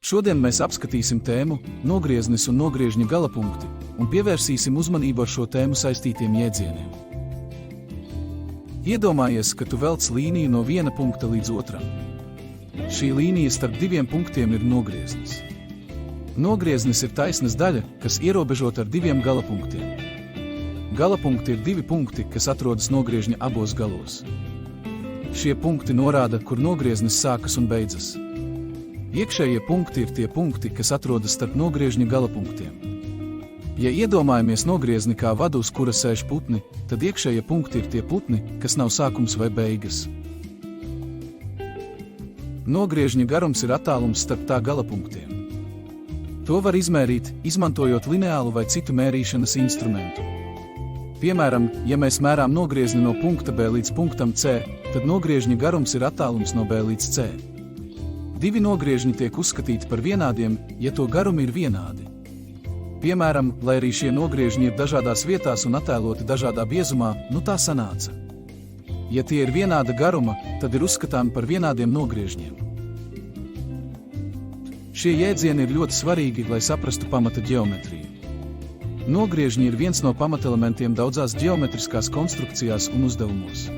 Šodien mēs apskatīsim tēmu nogrieznis un nogriežņa galapunkti un pievērsīsim uzmanību ar šo tēmu saistītiem jēdzieniem. Iedomājies, ka tu velc līniju no viena punkta līdz otram. Šī līnija starp diviem punktiem ir nogrieznis. Nogrieznis ir taisnas daļa, kas ierobežota ar diviem galapunktiem. Galapunkti ir divi punkti, kas atrodas nogriežņa abos galos. Šie punkti norāda, kur nogrieznis sākas un beidzas. Iekšējie punkti ir tie punkti, kas atrodas starp nogriežņa galapunktiem. Ja iedomājamies nogriezni kā vadu, uz kura sēž putni, tad iekšējie punkti ir tie putni, kas nav sākums vai beigas. Nogriežņa garums ir attālums starp tā galapunktiem. To var izmērīt, izmantojot lineālu vai citu mērīšanas instrumentu. Piemēram, ja mēs mērām nogriezni no punkta B līdz punktam C, tad nogriežņa garums ir attālums no B līdz C. Divi nogriežņi tiek uzskatīti par vienādiem, ja to garumi ir vienādi. Piemēram, lai arī šie nogriežņi ir dažādās vietās un attēloti dažādā biezumā, tā sanāca. Ja tie ir vienāda garuma, tad ir uzskatāmi par vienādiem nogriežņiem. Šie jēdzieni ir ļoti svarīgi, lai saprastu pamata ģeometriju. Nogriežņi ir viens no pamatelementiem daudzās ģeometriskās konstrukcijās un uzdevumos.